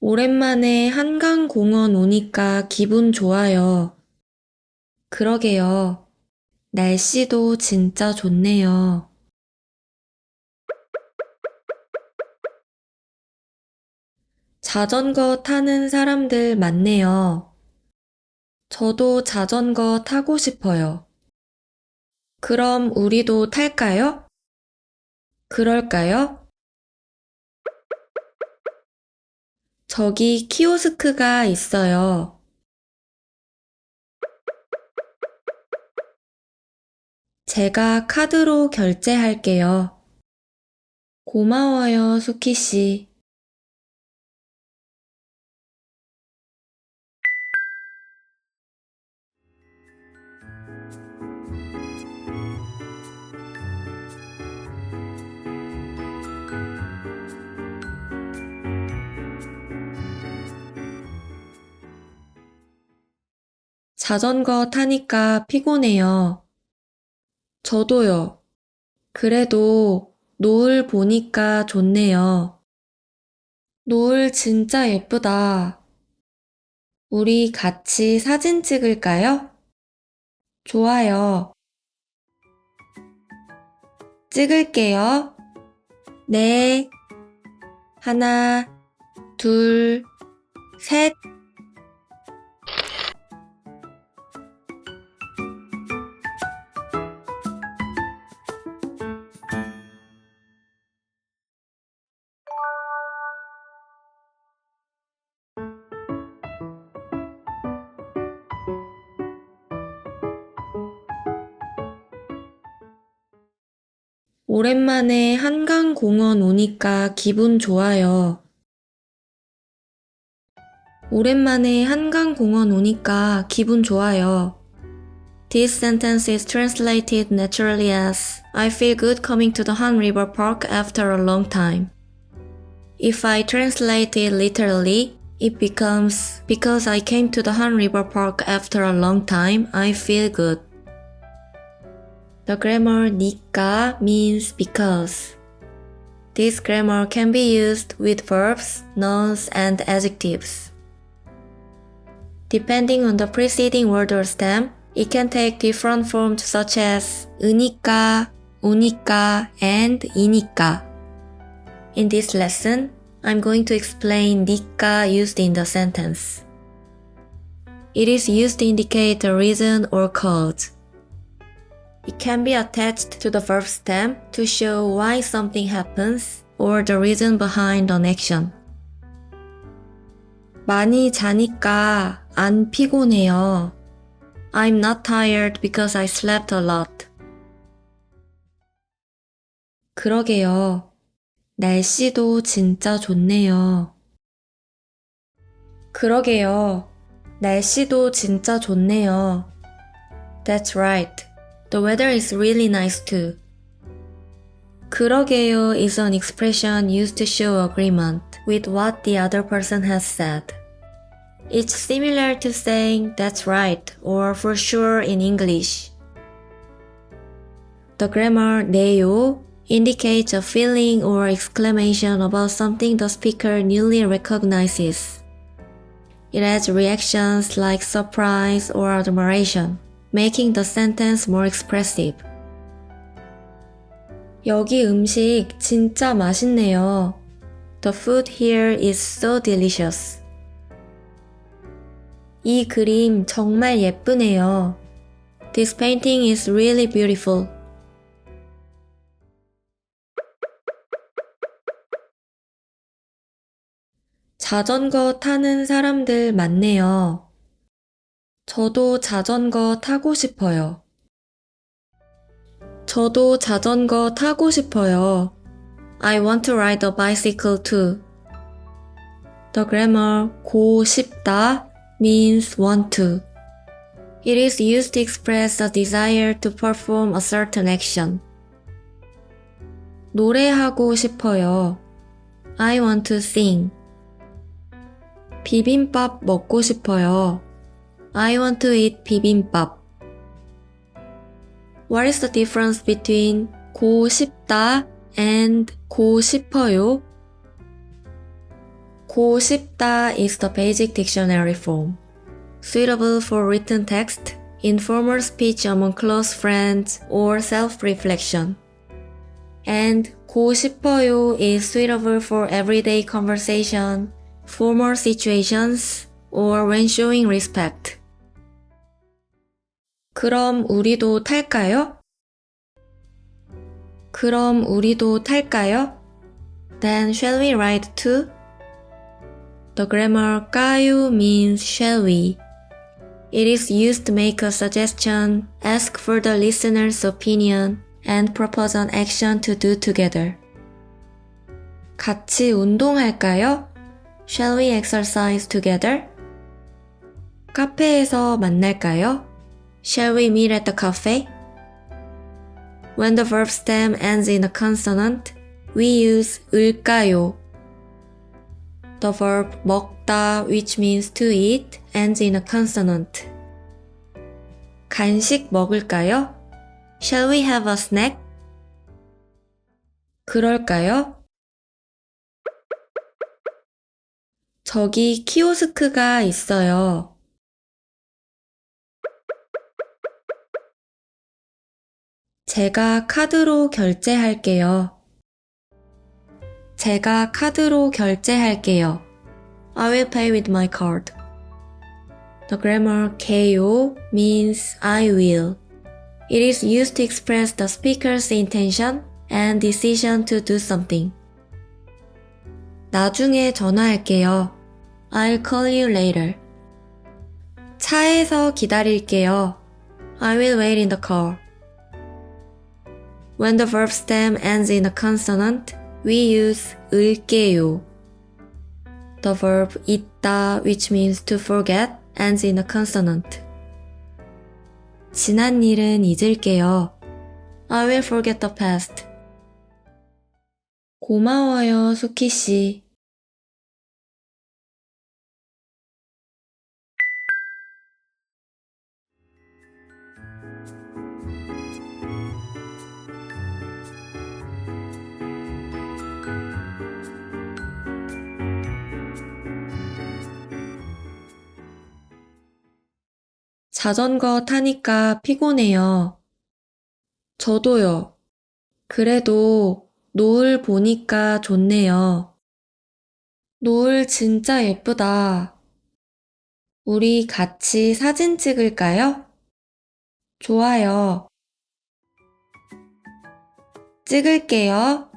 오랜만에 한강공원 오니까 기분 좋아요. 그러게요. 날씨도 진짜 좋네요. 자전거 타는 사람들 많네요. 저도 자전거 타고 싶어요. 그럼 우리도 탈까요? 그럴까요? 저기 키오스크가 있어요. 제가 카드로 결제할게요. 고마워요, 수키 씨. 자전거 타니까 피곤해요. 저도요. 그래도 노을 보니까 좋네요. 노을 진짜 예쁘다. 우리 같이 사진 찍을까요? 좋아요. 찍을게요. 네. 하나, 둘, 셋. 오랜만에 한강공원 오니까 기분 좋아요. 오랜만에 한강공원 오니까 기분 좋아요. This sentence is translated naturally as I feel good coming to the Han River Park after a long time. If I translate it literally, it becomes because I came to the Han River Park after a long time, I feel good. The grammar 니까 means because. This grammar can be used with verbs, nouns, and adjectives. Depending on the preceding word or stem, it can take different forms such as 으니까, 오니까, and 이니까. In this lesson, I'm going to explain 니까 used in the sentence. It is used to indicate a reason or cause. It can be attached to the verb stem to show why something happens or the reason behind an action. 많이 자니까 안 피곤해요. I'm not tired because I slept a lot. 그러게요. 날씨도 진짜 좋네요. 그러게요. 날씨도 진짜 좋네요. That's right. The weather is really nice too. 그러게요 is an expression used to show agreement with what the other person has said. It's similar to saying that's right or for sure in English. The grammar 네요 indicates a feeling or exclamation about something the speaker newly recognizes. It adds reactions like surprise or admiration, making the sentence more expressive. 여기 음식 진짜 맛있네요. The food here is so delicious. 이 그림 정말 예쁘네요. This painting is really beautiful. 자전거 타는 사람들 많네요. 저도 자전거 타고 싶어요. 저도 자전거 타고 싶어요. I want to ride a bicycle too. The grammar 고 싶다 means want to. It is used to express a desire to perform a certain action. 노래하고 싶어요. I want to sing. 비빔밥 먹고 싶어요. I want to eat 비빔밥. What is the difference between 고 싶다 and 고 싶어요? 고 싶다 is the basic dictionary form. Suitable for written text, informal speech among close friends, or self-reflection. And 고 싶어요 is suitable for everyday conversation, formal situations, or when showing respect. 그럼 우리도 탈까요? 그럼 우리도 탈까요? Then shall we ride too? The grammar 까요 means shall we. It is used to make a suggestion, ask for the listener's opinion, and propose an action to do together. 같이 운동할까요? Shall we exercise together? 카페에서 만날까요? Shall we meet at the cafe? When the verb stem ends in a consonant, we use 을까요. The verb 먹다, which means to eat, ends in a consonant. 간식 먹을까요? Shall we have a snack? 그럴까요? 저기 키오스크가 있어요. 제가 카드로 결제할게요. 제가 카드로 결제할게요. I will pay with my card. The grammar KO means I will. It is used to express the speaker's intention and decision to do something. 나중에 전화할게요. I'll call you later. 차에서 기다릴게요. I will wait in the car. When the verb stem ends in a consonant, we use 을게요. The verb 잊다, which means to forget, ends in a consonant. 지난 일은 잊을게요. I will forget the past. 고마워요, 수키 씨. 자전거 타니까 피곤해요. 저도요. 그래도 노을 보니까 좋네요. 노을 진짜 예쁘다. 우리 같이 사진 찍을까요? 좋아요. 찍을게요.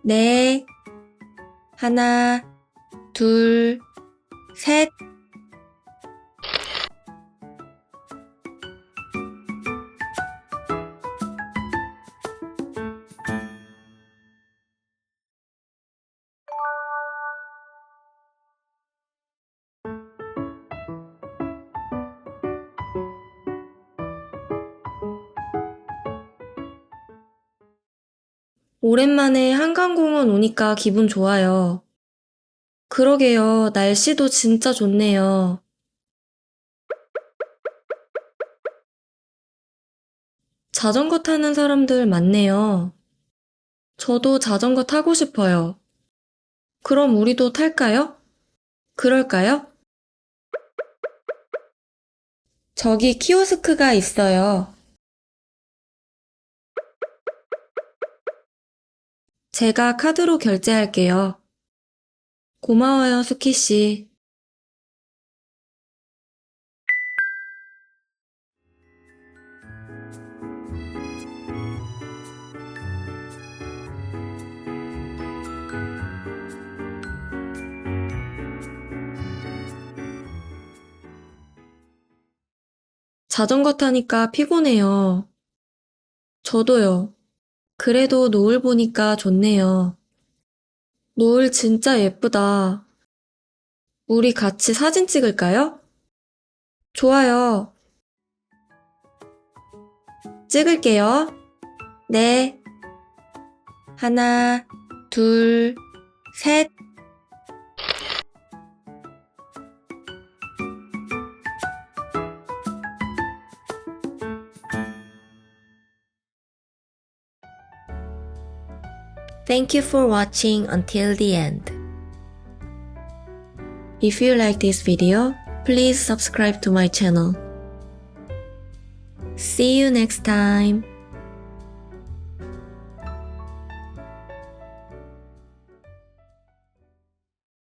네. 하나, 둘, 셋. 오랜만에 한강공원 오니까 기분 좋아요. 그러게요. 날씨도 진짜 좋네요. 자전거 타는 사람들 많네요. 저도 자전거 타고 싶어요. 그럼 우리도 탈까요? 그럴까요? 저기 키오스크가 있어요. 제가 카드로 결제할게요. 고마워요, 수키 씨. 자전거 타니까 피곤해요. 저도요. 그래도 노을 보니까 좋네요. 노을 진짜 예쁘다. 우리 같이 사진 찍을까요? 좋아요. 찍을게요. 네. 하나, 둘, 셋. Thank you for watching until the end. If you like this video, please subscribe to my channel. See you next time.